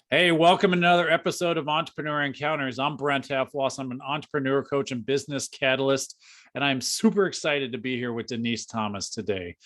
Hey, welcome to another episode of Entrepreneur Encounters. I'm Brent Halfloss. I'm an entrepreneur coach and business catalyst, and I'm super excited to be here with Denise Thomas today.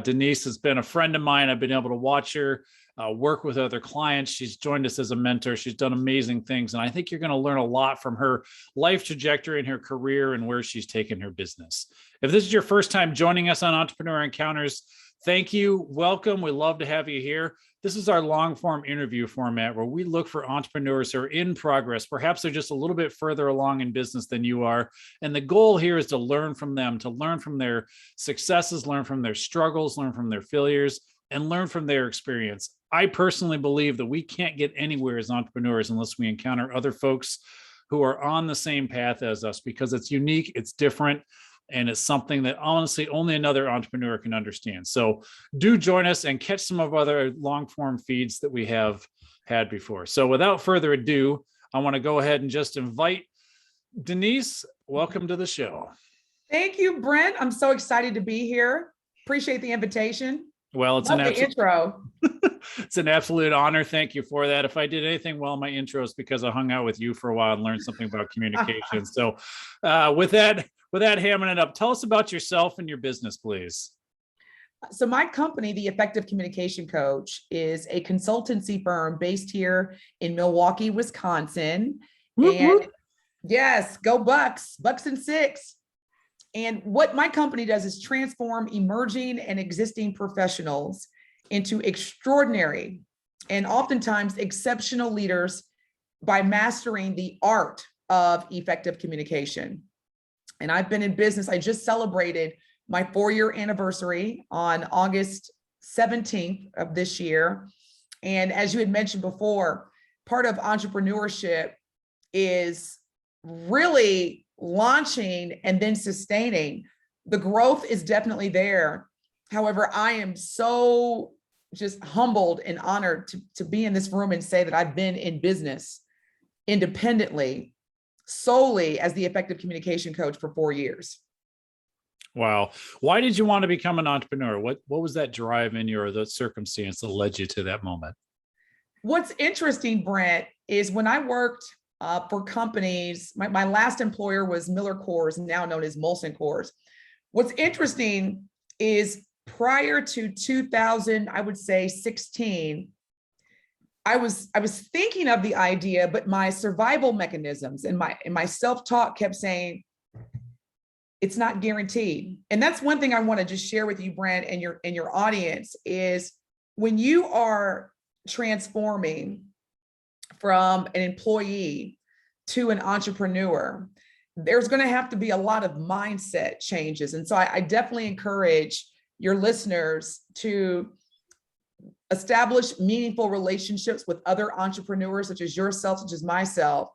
Denise has been a friend of mine. I've been able to watch her work with other clients. She's joined us as a mentor. She's done amazing things, and I think you're going to learn a lot from her life trajectory and her career and where she's taken her business. If this is your first time joining us on Entrepreneur Encounters, thank you. Welcome. We love to have you here. This is our long form interview format where we look for entrepreneurs who are in progress. Perhaps they're just a little bit further along in business than you are. And the goal here is to learn from them, to learn from their successes, learn from their struggles, learn from their failures, and learn from their experience. I personally believe that we can't get anywhere as entrepreneurs unless we encounter other folks who are on the same path as us, because it's unique, it's different, and it's something that honestly only another entrepreneur can understand. So do join us and catch some of other long form feeds that we have had before. So without further ado, I want to go ahead and just invite Denise. Welcome to the show. Thank you, Brent. I'm so excited to be here. Appreciate the invitation. Well, it's Love the intro. It's an absolute honor. Thank you for that. If I did anything well in my intro, it's because I hung out with you for a while and learned something about communication. So with that hamming it up, tell us about yourself and your business, please. So my company, The Effective Communication Coach, is a consultancy firm based here in Milwaukee, Wisconsin. Whoop, and whoop. Yes, go Bucks, Bucks and 6. And what my company does is transform emerging and existing professionals into extraordinary and oftentimes exceptional leaders by mastering the art of effective communication. And I've been in business. I just celebrated my 4-year anniversary on August 17th of this year. And as you had mentioned before, part of entrepreneurship is really launching and then sustaining. The growth is definitely there. However, I am so just humbled and honored to be in this room and say that I've been in business independently, solely as the effective communication coach for 4 years. Wow. Why did you want to become an entrepreneur? What was that drive in you, or the circumstance that led you to that moment? What's interesting, Brent, is when I worked for companies, my last employer was Miller Coors, now known as Molson Coors. What's interesting is prior to 2000, I would say 16, I was thinking of the idea, but my survival mechanisms and my self-talk kept saying, it's not guaranteed. And that's one thing I want to just share with you, Brent, and your audience, is when you are transforming from an employee to an entrepreneur, there's going to have to be a lot of mindset changes. And so I definitely encourage your listeners to establish meaningful relationships with other entrepreneurs, such as yourself, such as myself,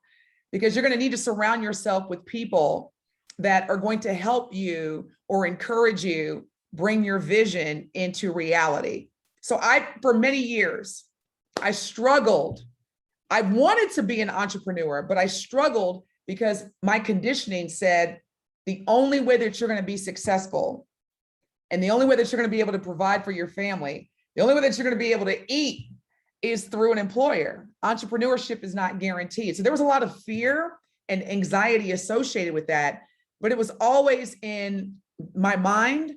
because you're going to need to surround yourself with people that are going to help you or encourage you bring your vision into reality. So for many years, I struggled. I wanted to be an entrepreneur, but I struggled because my conditioning said the only way that you're going to be successful and the only way that you're going to be able to provide for your family, the only way that you're going to be able to eat is through an employer. Entrepreneurship is not guaranteed. So there was a lot of fear and anxiety associated with that, but it was always in my mind,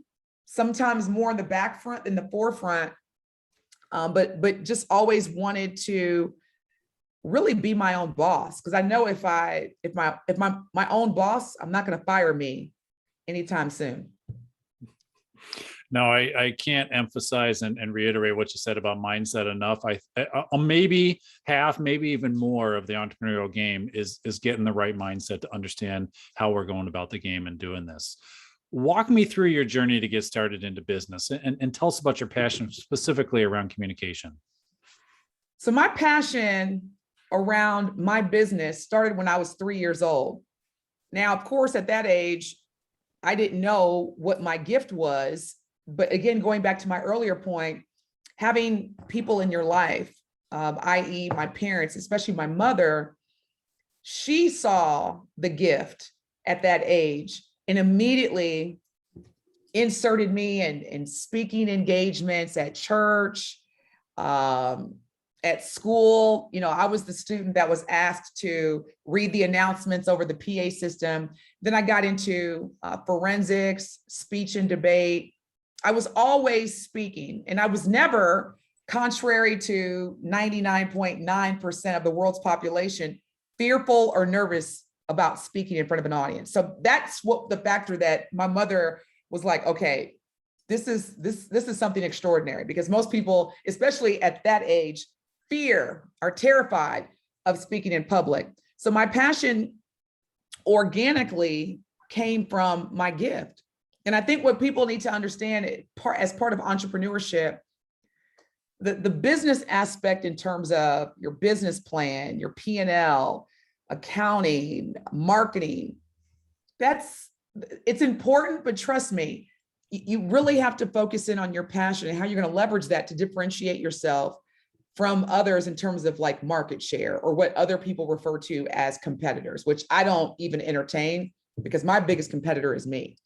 sometimes more in the back front than the forefront, but just always wanted to really be my own boss, because I know if my own boss, I'm not going to fire me anytime soon. No, I can't emphasize and reiterate what you said about mindset enough. Maybe half, maybe even more of the entrepreneurial game is getting the right mindset to understand how we're going about the game and doing this. Walk me through your journey to get started into business, and tell us about your passion specifically around communication. So my passion around my business started when I was 3 years old. Now, of course, at that age, I didn't know what my gift was. But again, going back to my earlier point, having people in your life, i.e. my parents, especially my mother, she saw the gift at that age and immediately inserted me in speaking engagements at church, At school, I was the student that was asked to read the announcements over the PA system. Then I got into forensics, speech and debate. I was always speaking, and I was never, contrary to 99.9% of the world's population, fearful or nervous about speaking in front of an audience. So that's what the factor that my mother was like, okay, this is something extraordinary, because most people, especially at that age, are terrified of speaking in public. So my passion organically came from my gift. And I think what people need to understand as part of entrepreneurship, the business aspect in terms of your business plan, your P&L, accounting, marketing, it's important, but trust me, you really have to focus in on your passion and how you're going to leverage that to differentiate yourself from others in terms of like market share, or what other people refer to as competitors, which I don't even entertain, because my biggest competitor is me.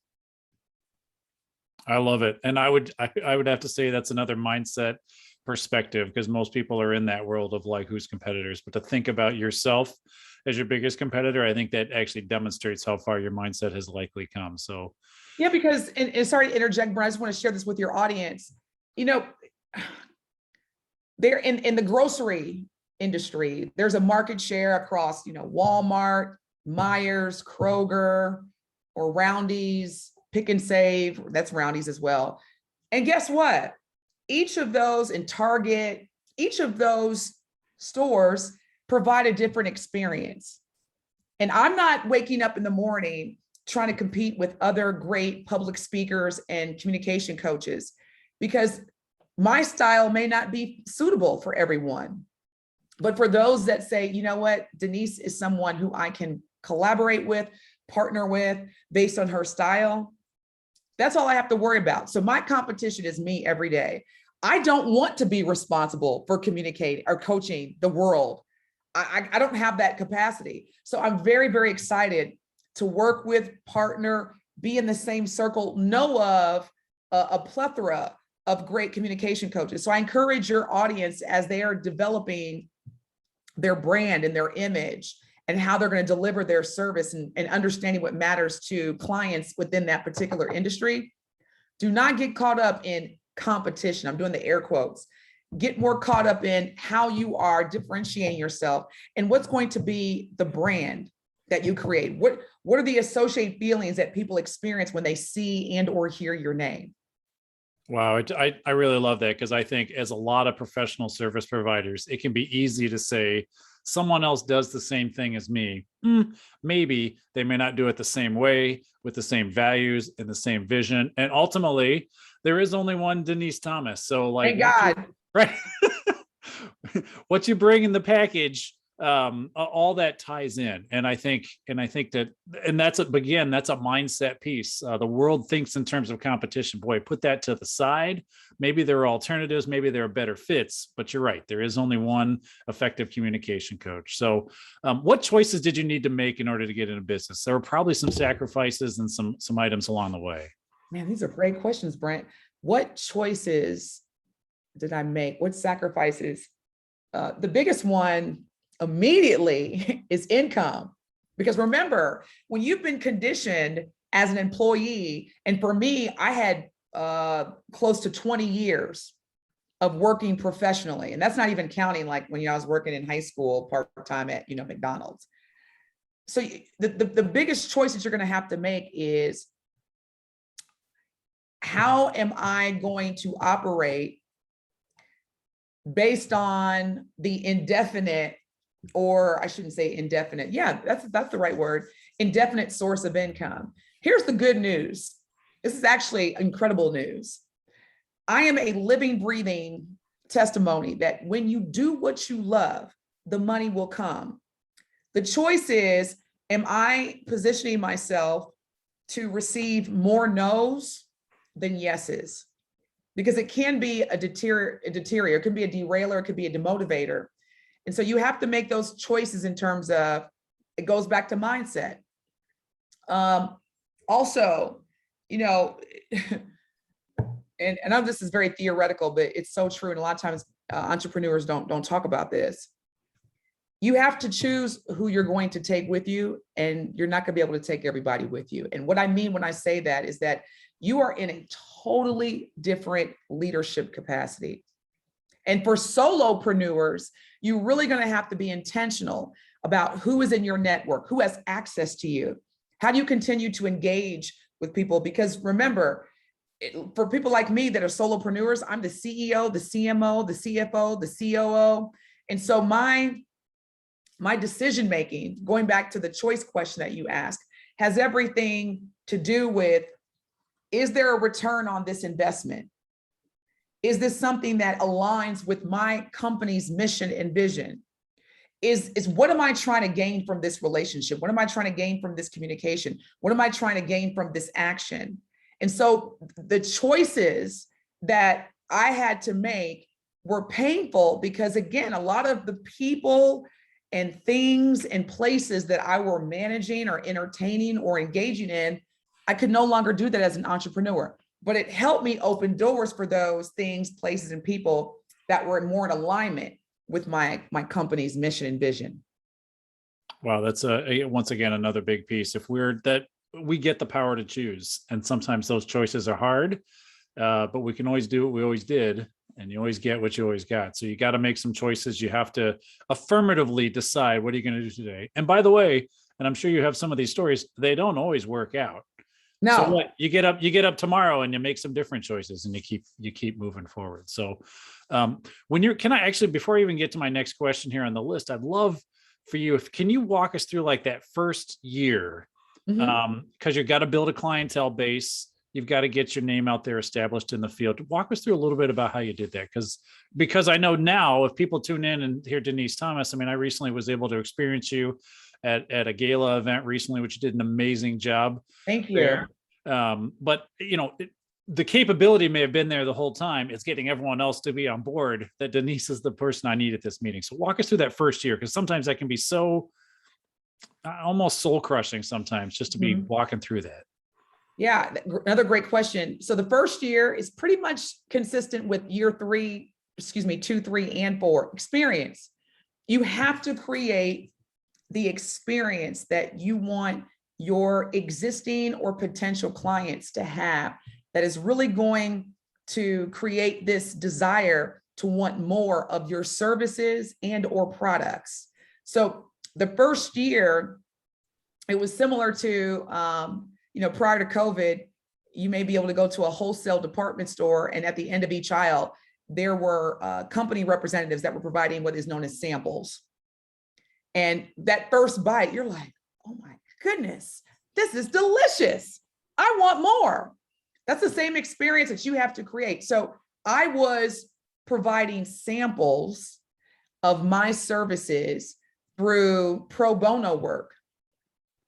I love it. And I would have to say that's another mindset perspective, because most people are in that world of like, who's competitors, but to think about yourself as your biggest competitor, I think that actually demonstrates how far your mindset has likely come. So yeah, because, and sorry to interject, but I just want to share this with your audience. They're in the grocery industry, there's a market share across, Walmart, Myers, Kroger, or Roundy's, Pick and Save, that's Roundy's as well. And guess what? Each of those, in Target, each of those stores provide a different experience. And I'm not waking up in the morning trying to compete with other great public speakers and communication coaches, because my style may not be suitable for everyone. But for those that say, you know what, Denise is someone who I can collaborate with, partner with based on her style, that's all I have to worry about. So my competition is me every day. I don't want to be responsible for communicating or coaching the world. I don't have that capacity. So I'm very, very excited to work with, partner, be in the same circle, know of a plethora of great communication coaches. So I encourage your audience, as they are developing their brand and their image and how they're going to deliver their service, and understanding what matters to clients within that particular industry, do not get caught up in competition. I'm doing the air quotes. Get more caught up in how you are differentiating yourself and what's going to be the brand that you create. What are the associated feelings that people experience when they see and or hear your name? Wow, I really love that, because I think as a lot of professional service providers, it can be easy to say someone else does the same thing as me. Maybe they may not do it the same way, with the same values and the same vision. And ultimately, there is only one Denise Thomas. So like, thank God. Right. What you bring in the package, all that ties in. And I think that, and that's a mindset piece. The world thinks in terms of competition. Boy, put that to the side. Maybe there are alternatives, maybe there are better fits, but you're right. There is only one effective communication coach. So what choices did you need to make in order to get into business? There were probably some sacrifices and some items along the way. Man, these are great questions, Brent. What choices did I make? What sacrifices? The biggest one immediately is income. Because remember, when you've been conditioned as an employee, and for me, I had close to 20 years of working professionally. And that's not even counting like when I was working in high school part-time at McDonald's. So the biggest choice that you're going to have to make is, how am I going to operate based on the indefinite, or I shouldn't say indefinite. Yeah, that's the right word. Indefinite source of income. Here's the good news. This is actually incredible news. I am a living, breathing testimony that when you do what you love, the money will come. The choice is, am I positioning myself to receive more no's than yeses? Because it can be a deteriorator, it can be a derailer, it could be a demotivator. And so you have to make those choices in terms of, it goes back to mindset. Also, and I know this is very theoretical, but it's so true. And a lot of times Entrepreneurs don't talk about this. You have to choose who you're going to take with you, and you're not going to be able to take everybody with you. And what I mean when I say that is that you are in a totally different leadership capacity. And for solopreneurs, you're really going to have to be intentional about who is in your network, who has access to you. How do you continue to engage with people? Because remember, for people like me that are solopreneurs, I'm the CEO, the CMO, the CFO, the COO. And so my decision-making, going back to the choice question that you asked, has everything to do with, is there a return on this investment? Is this something that aligns with my company's mission and vision? Is what am I trying to gain from this relationship? What am I trying to gain from this communication? What am I trying to gain from this action? And so the choices that I had to make were painful because, again, a lot of the people and things and places that I were managing or entertaining or engaging in, I could no longer do that as an entrepreneur. But it helped me open doors for those things, places, and people that were more in alignment with my company's mission and vision. Wow, that's once again another big piece. If we get the power to choose, and sometimes those choices are hard, but we can always do what we always did, and you always get what you always got. So you got to make some choices. You have to affirmatively decide, what are you going to do today? And by the way, and I'm sure you have some of these stories, they don't always work out. No. So what, you get up tomorrow and you make some different choices, and you keep moving forward. So can I actually, before I even get to my next question here on the list, I'd love for you, can you walk us through like that first year? Because you've got to build a clientele base. You've got to get your name out there established in the field. Walk us through a little bit about how you did that. Because I know now if people tune in and hear Denise Thomas, I mean, I recently was able to experience you at a gala event recently, which did an amazing job. Thank you. There. But the capability may have been there the whole time. It's getting everyone else to be on board that Denise is the person I need at this meeting. So walk us through that first year, because sometimes that can be so almost soul crushing sometimes just to be walking through that. Yeah, another great question. So the first year is pretty much consistent with year 2, 3, and 4 experience. You have to create the experience that you want your existing or potential clients to have, that is really going to create this desire to want more of your services and or products. So the first year, it was similar to, prior to COVID, you may be able to go to a wholesale department store, and at the end of each aisle, there were company representatives that were providing what is known as samples. And that first bite, you're like, oh my goodness, this is delicious. I want more. That's the same experience that you have to create. So I was providing samples of my services through pro bono work.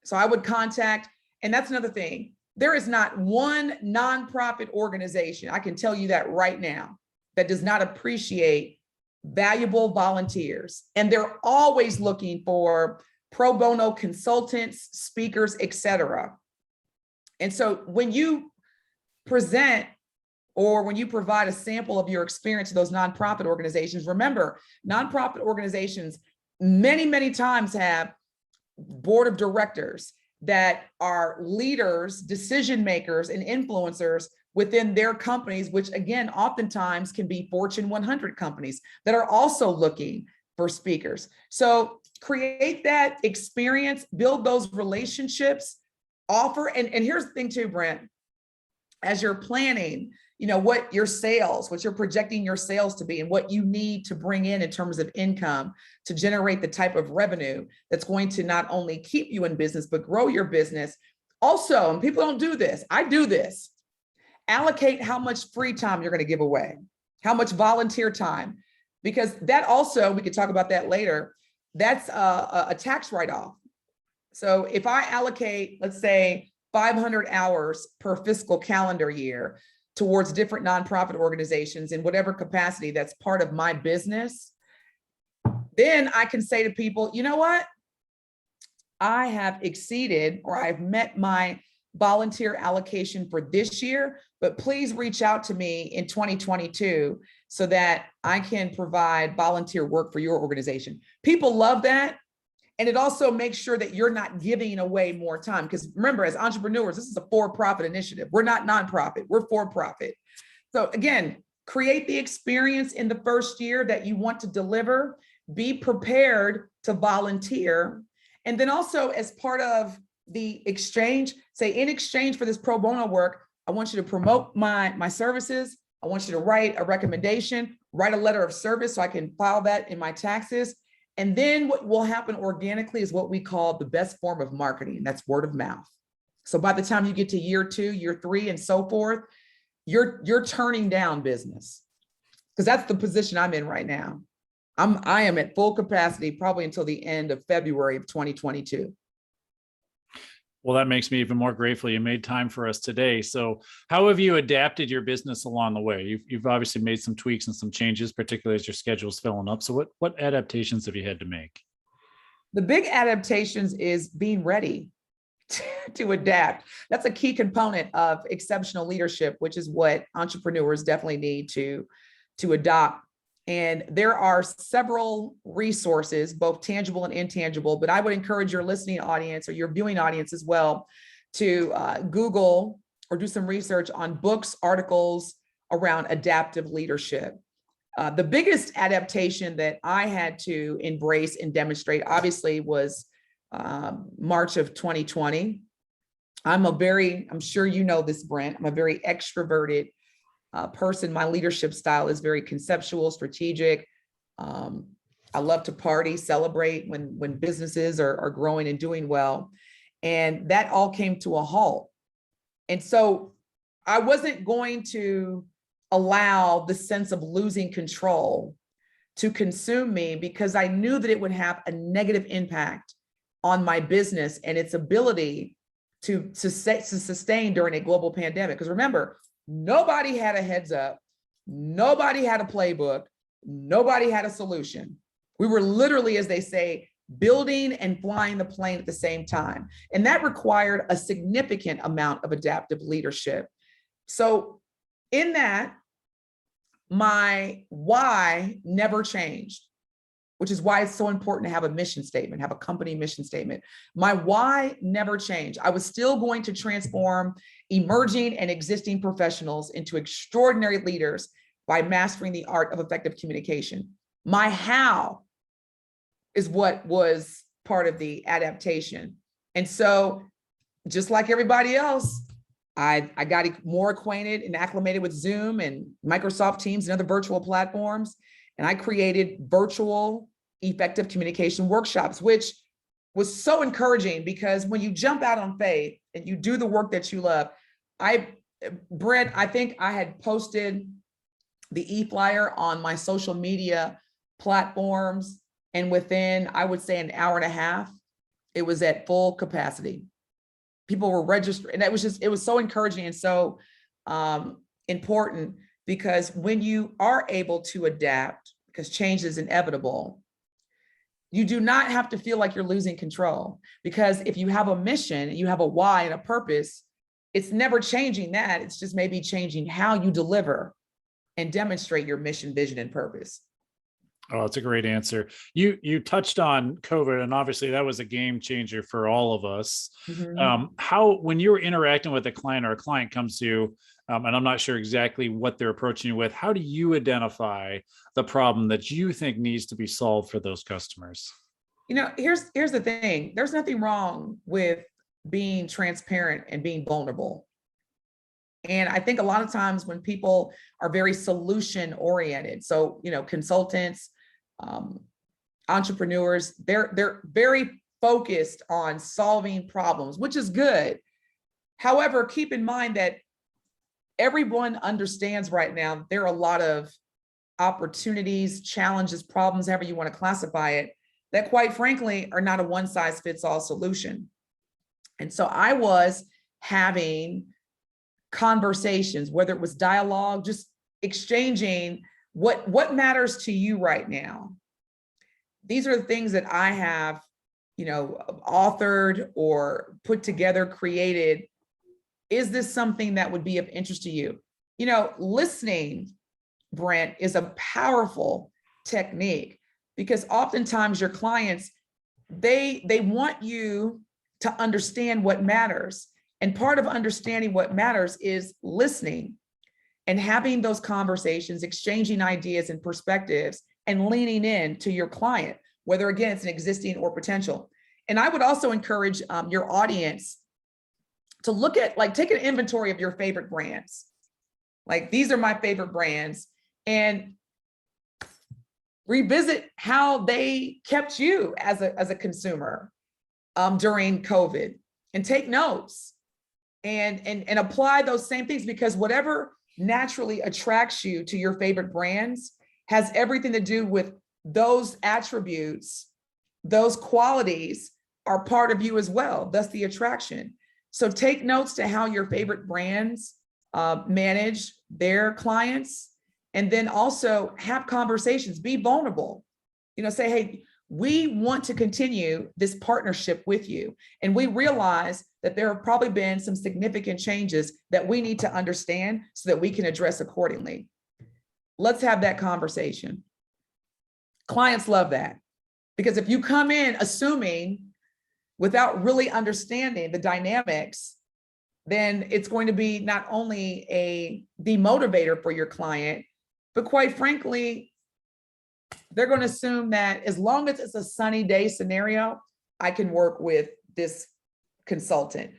So I would contact, and that's another thing, there is not one nonprofit organization, I can tell you that right now, that does not appreciate valuable volunteers. And they're always looking for pro bono consultants, speakers, etc. And so when you present or when you provide a sample of your experience to those nonprofit organizations, remember, nonprofit organizations many, many times have board of directors that are leaders, decision makers, and influencers within their companies, which again, oftentimes can be Fortune 100 companies that are also looking for speakers. So create that experience, build those relationships, offer. And here's the thing too, Brent, as you're planning, what you're projecting your sales to be and what you need to bring in terms of income to generate the type of revenue that's going to not only keep you in business, but grow your business. Also, and people don't do this, I do this, allocate how much free time you're going to give away, how much volunteer time, because that also, we could talk about that later, that's a tax write-off. So if I allocate, let's say 500 hours per fiscal calendar year towards different nonprofit organizations in whatever capacity that's part of my business, then I can say to people, you know what? I have exceeded or I've met my volunteer allocation for this year, but please reach out to me in 2022 so that I can provide volunteer work for your organization. People love that. And it also makes sure that you're not giving away more time. Because remember, as entrepreneurs, this is a for-profit initiative. We're not nonprofit, we're for-profit. So again, create the experience in the first year that you want to deliver, be prepared to volunteer. And then also as part of the exchange, say in exchange for this pro bono work, I want you to promote my services. I want you to write a recommendation, write a letter of service so I can file that in my taxes. And then what will happen organically is what we call the best form of marketing. That's word of mouth. So by the time you get to year 2, year 3, and so forth, you're turning down business, because that's the position I'm in right now. I am at full capacity probably until the end of February of 2022. Well, that makes me even more grateful you made time for us today. So how have you adapted your business along the way? You've obviously made some tweaks and some changes, particularly as your schedule's filling up. So what adaptations have you had to make? The big adaptations is being ready to adapt. That's a key component of exceptional leadership, which is what entrepreneurs definitely need to adopt. And there are several resources, both tangible and intangible, but I would encourage your listening audience or your viewing audience as well to Google or do some research on books, articles around adaptive leadership. The biggest adaptation that I had to embrace and demonstrate, obviously, was March of 2020. I'm sure you know this, Brent, I'm a very extroverted person. My leadership style is very conceptual, strategic. I love to party, celebrate when businesses are growing and doing well. And that all came to a halt. And so I wasn't going to allow the sense of losing control to consume me, because I knew that it would have a negative impact on my business and its ability to sustain during a global pandemic. Because remember, nobody had a heads up, nobody had a playbook, nobody had a solution. We were literally, as they say, building and flying the plane at the same time. And that required a significant amount of adaptive leadership. So in that, my why never changed, which is why it's so important to have a mission statement, have a company mission statement. My why never changed. I was still going to transform emerging and existing professionals into extraordinary leaders by mastering the art of effective communication. My how is what was part of the adaptation. And so just like everybody else, I got more acquainted and acclimated with Zoom and Microsoft Teams and other virtual platforms. And I created virtual effective communication workshops, which was so encouraging, because when you jump out on faith and you do the work that you love, Brent, I think I had posted the e-flyer on my social media platforms, and within, I would say, an hour and a half, it was at full capacity. People were registered, and it was so encouraging and so important, because when you are able to adapt, because change is inevitable, you do not have to feel like you're losing control. Because if you have a mission, you have a why and a purpose, it's never changing that. It's just maybe changing how you deliver and demonstrate your mission, vision, and purpose. Oh, that's a great answer. You touched on COVID, and obviously that was a game changer for all of us. Mm-hmm. How, when you're interacting with a client or a client comes to you, and I'm not sure exactly what they're approaching you with, how do you identify the problem that you think needs to be solved for those customers? Here's the thing. There's nothing wrong with being transparent and being vulnerable. And I think a lot of times when people are very solution oriented, so, consultants, entrepreneurs, they're very focused on solving problems, which is good. However, keep in mind that everyone understands right now there are a lot of opportunities, challenges, problems, however you want to classify it, that quite frankly are not a one size fits all solution. And so I was having conversations, whether it was dialogue, just exchanging what matters to you right now. These are the things that I have, authored or put together, created. Is this something that would be of interest to you? Listening Brent, is a powerful technique, because oftentimes your clients, they want you to understand what matters. And part of understanding what matters is listening and having those conversations, exchanging ideas and perspectives, and leaning in to your client, whether again, it's an existing or potential. And I would also encourage your audience to look at, like, take an inventory of your favorite brands. Like, these are my favorite brands, and revisit how they kept you as a consumer during COVID, and take notes and apply those same things, because whatever naturally attracts you to your favorite brands has everything to do with those attributes. Those qualities are part of you as well, thus the attraction. So take notes to how your favorite brands manage their clients, and then also have conversations, be vulnerable, say, hey, we want to continue this partnership with you. And we realize that there have probably been some significant changes that we need to understand so that we can address accordingly. Let's have that conversation. Clients love that, because if you come in assuming without really understanding the dynamics, then it's going to be not only a demotivator for your client, but quite frankly, they're going to assume that as long as it's a sunny day scenario, I can work with this consultant.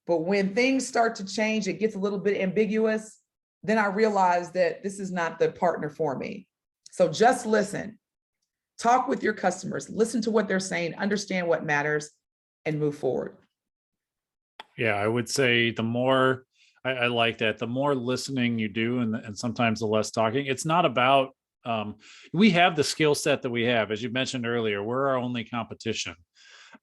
But when things start to change, it gets a little bit ambiguous, then I realize that this is not the partner for me. So just listen, talk with your customers, listen to what they're saying, understand what matters, and move forward. Yeah, I would say the more, I like that, the more listening you do, and sometimes the less talking. It's not about, we have the skill set that we have. As you mentioned earlier, we're our only competition.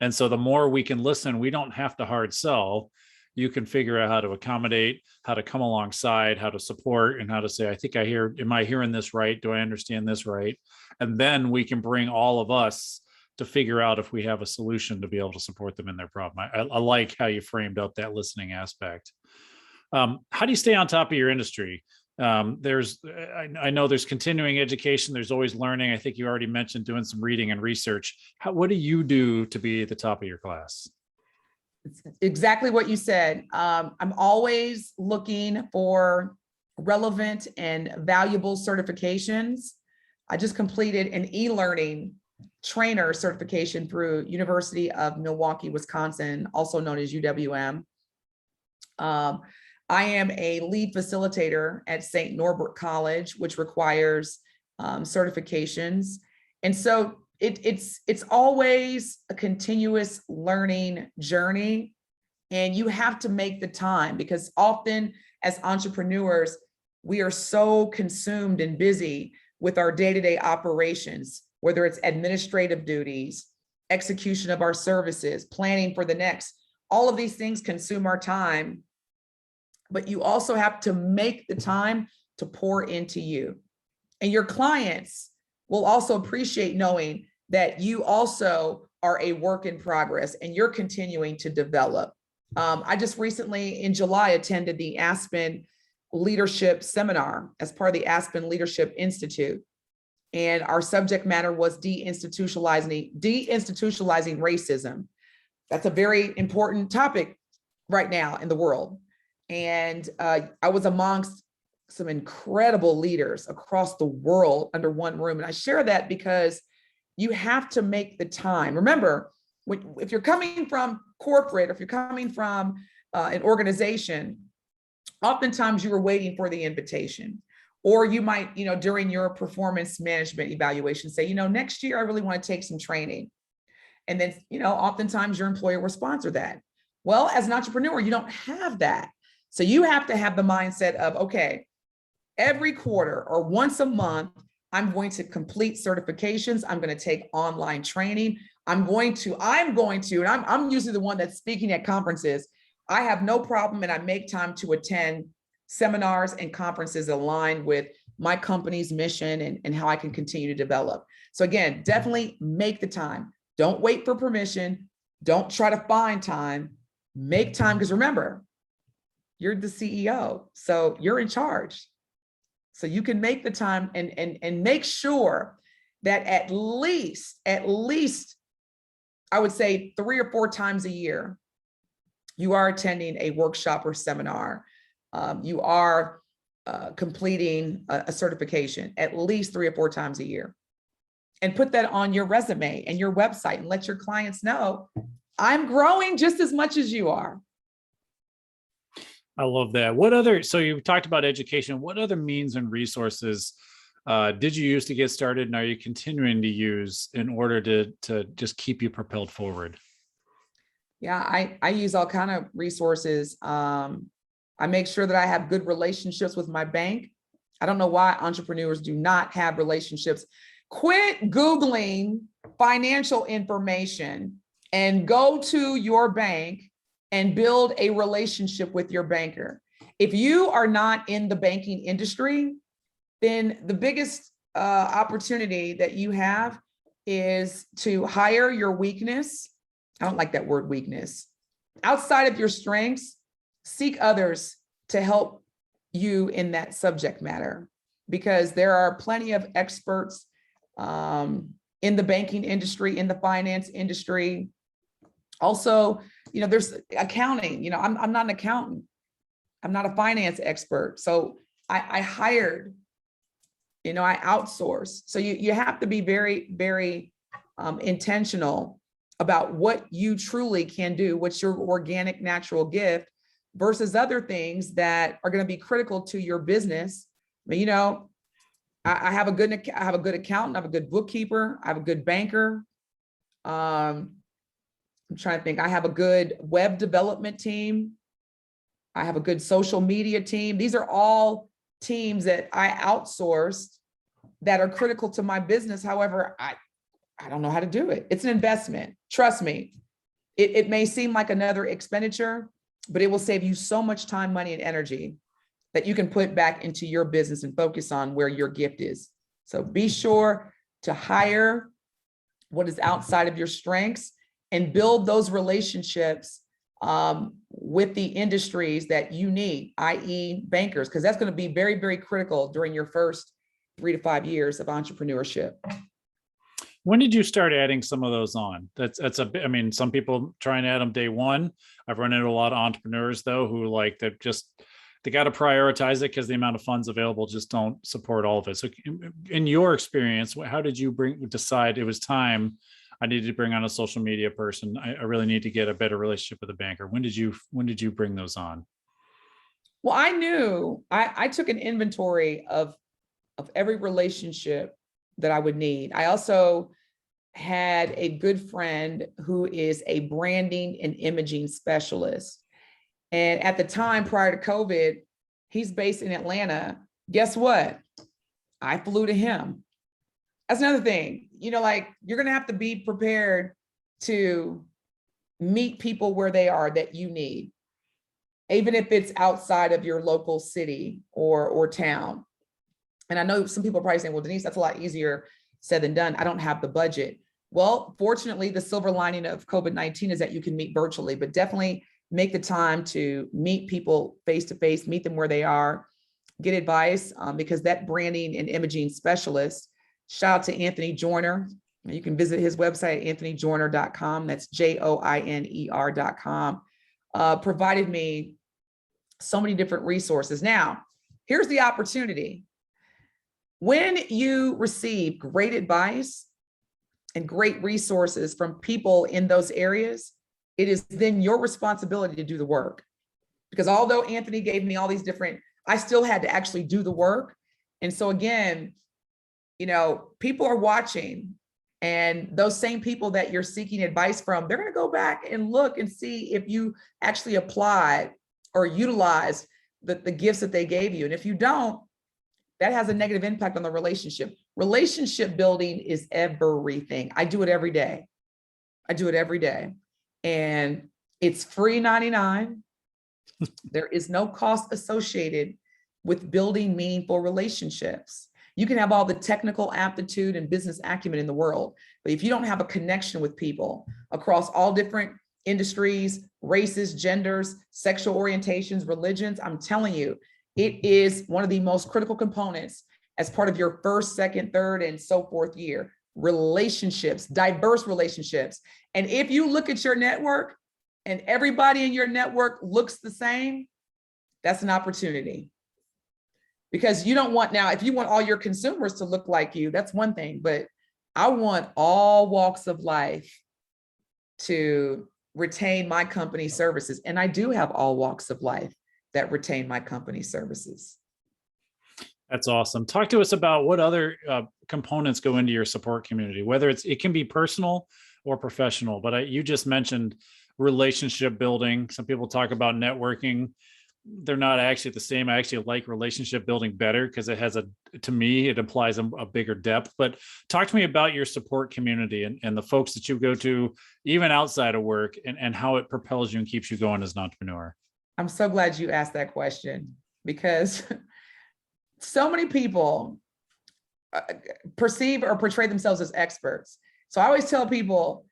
And so the more we can listen, we don't have to hard sell. You can figure out how to accommodate, how to come alongside, how to support, and how to say, I think am I hearing this right? Do I understand this right? And then we can bring all of us to figure out if we have a solution to be able to support them in their problem. I like how you framed up that listening aspect. How do you stay on top of your industry? I know there's continuing education. There's always learning. I think you already mentioned doing some reading and research. What do you do to be at the top of your class? It's exactly what you said. I'm always looking for relevant and valuable certifications. I just completed an e-learning trainer certification through University of Milwaukee, Wisconsin, also known as UWM. I am a lead facilitator at St. Norbert College, which requires certifications. And so it's always a continuous learning journey. And you have to make the time, because often as entrepreneurs, we are so consumed and busy with our day-to-day operations, whether it's administrative duties, execution of our services, planning for the next. All of these things consume our time, but you also have to make the time to pour into you. And your clients will also appreciate knowing that you also are a work in progress and you're continuing to develop. I just recently in July attended the Aspen Leadership Seminar as part of the Aspen Leadership Institute. And our subject matter was deinstitutionalizing racism. That's a very important topic right now in the world. And I was amongst some incredible leaders across the world under one room. And I share that because you have to make the time. Remember, if you're coming from corporate, or if you're coming from an organization, oftentimes you were waiting for the invitation. Or you might, during your performance management evaluation, say, next year I really want to take some training. And then, oftentimes your employer will sponsor that. Well, as an entrepreneur, you don't have that. So you have to have the mindset of, okay, every quarter or once a month, I'm going to complete certifications. I'm going to take online training. I'm usually the one that's speaking at conferences. I have no problem, and I make time to attend seminars and conferences aligned with my company's mission and how I can continue to develop. So again, definitely make the time. Don't wait for permission. Don't try to find time. Make time, because remember, you're the CEO, so you're in charge. So you can make the time and make sure that at least, I would say 3 or 4 times a year, you are attending a workshop or seminar. You are completing a certification at least 3 or 4 times a year. And put that on your resume and your website and let your clients know, I'm growing just as much as you are. I love that. So you talked about education. What other means and resources did you use to get started, and are you continuing to use in order to just keep you propelled forward? Yeah, I use all kind of resources. I make sure that I have good relationships with my bank. I don't know why entrepreneurs do not have relationships. Quit Googling financial information and go to your bank and build a relationship with your banker. If you are not in the banking industry, then the biggest opportunity that you have is to hire your weakness. I don't like that word weakness. Outside of your strengths, seek others to help you in that subject matter, because there are plenty of experts in the banking industry, in the finance industry. Also, there's accounting. I'm not an accountant. I'm not a finance expert. So I hired, I outsource. So you have to be very, very intentional about what you truly can do, what's your organic, natural gift versus other things that are going to be critical to your business. But, I have a good accountant, I have a good bookkeeper, I have a good banker. I'm trying to think. I have a good web development team. I have a good social media team. These are all teams that I outsourced that are critical to my business. However, I don't know how to do it. It's an investment. Trust me. It may seem like another expenditure, but it will save you so much time, money, and energy that you can put back into your business and focus on where your gift is. So be sure to hire what is outside of your strengths and build those relationships with the industries that you need, i.e. bankers, because that's going to be very, very critical during your first 3 to 5 years of entrepreneurship. When did you start adding some of those on? Some people try and add them day one. I've run into a lot of entrepreneurs though, who they got to prioritize it because the amount of funds available just don't support all of it. So in your experience, how did you decide it was time, I needed to bring on a social media person, I really need to get a better relationship with a banker? When did you bring those on? Well, I knew I took an inventory of every relationship that I would need. I also had a good friend who is a branding and imaging specialist. And at the time prior to COVID, he's based in Atlanta. Guess what? I flew to him. That's another thing, you're going to have to be prepared to meet people where they are that you need, even if it's outside of your local city or town. And I know some people are probably saying, well, Denise, that's a lot easier said than done. I don't have the budget. Well, fortunately, the silver lining of COVID-19 is that you can meet virtually, but definitely make the time to meet people face to face, meet them where they are, get advice, because that branding and imaging specialist, shout out to Anthony Joyner. You can visit his website, anthonyjoyner.com. That's JOINER.com. Provided me so many different resources. Now, here's the opportunity. When you receive great advice and great resources from people in those areas, it is then your responsibility to do the work. Because although Anthony gave me all these different, I still had to actually do the work. And so again, people are watching, and those same people that you're seeking advice from, they're going to go back and look and see if you actually applied or utilized the gifts that they gave you. And if you don't, that has a negative impact on the relationship. Relationship building is everything. I do it every day. And it's free 99. There is no cost associated with building meaningful relationships. You can have all the technical aptitude and business acumen in the world, but if you don't have a connection with people across all different industries, races, genders, sexual orientations, religions, I'm telling you, It is one of the most critical components as part of your first, second, third, and so forth year. Relationships, diverse relationships. And if you look at your network and everybody in your network looks the same, that's an opportunity. Because you don't want, now, if you want all your consumers to look like you, that's one thing, but I want all walks of life to retain my company services. And I do have all walks of life that retain my company services. That's awesome. Talk to us about what other components go into your support community, whether it can be personal or professional, but you just mentioned relationship building. Some people talk about networking. They're not actually the same. I actually like relationship building better because it has to me, it implies a bigger depth. But talk to me about your support community and the folks that you go to, even outside of work, and how it propels you and keeps you going as an entrepreneur. I'm so glad you asked that question, because so many people perceive or portray themselves as experts. So I always tell people,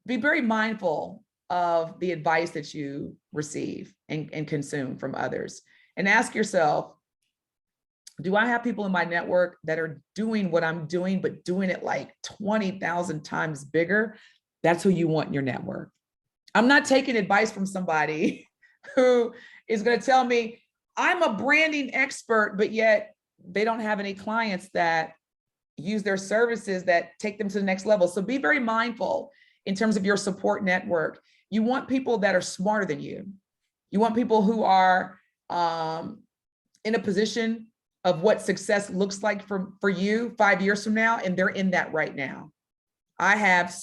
be very mindful of the advice that you receive and consume from others, and ask yourself, do I have people in my network that are doing what I'm doing, but doing it like 20,000 times bigger? That's who you want in your network. I'm not taking advice from somebody who is going to tell me I'm a branding expert, but yet they don't have any clients that use their services that take them to the next level. So be very mindful in terms of your support network. You want people that are smarter than you. You want people who are in a position of what success looks like for you 5 years from now, and they're in that right now. I have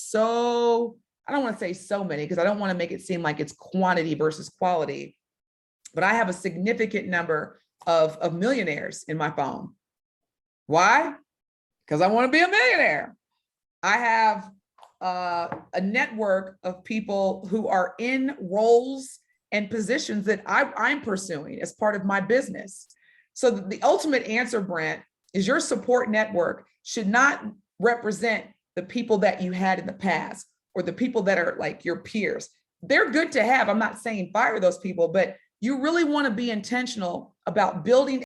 I don't want to say so many, because I don't want to make it seem like it's quantity versus quality, but I have a significant number of millionaires in my phone. Why? Because I want to be a millionaire. I have a network of people who are in roles and positions that I'm pursuing as part of my business. So the ultimate answer, Brent, is your support network should not represent the people that you had in the past or the people that are like your peers. They're good to have. I'm not saying fire those people, but you really want to be intentional about building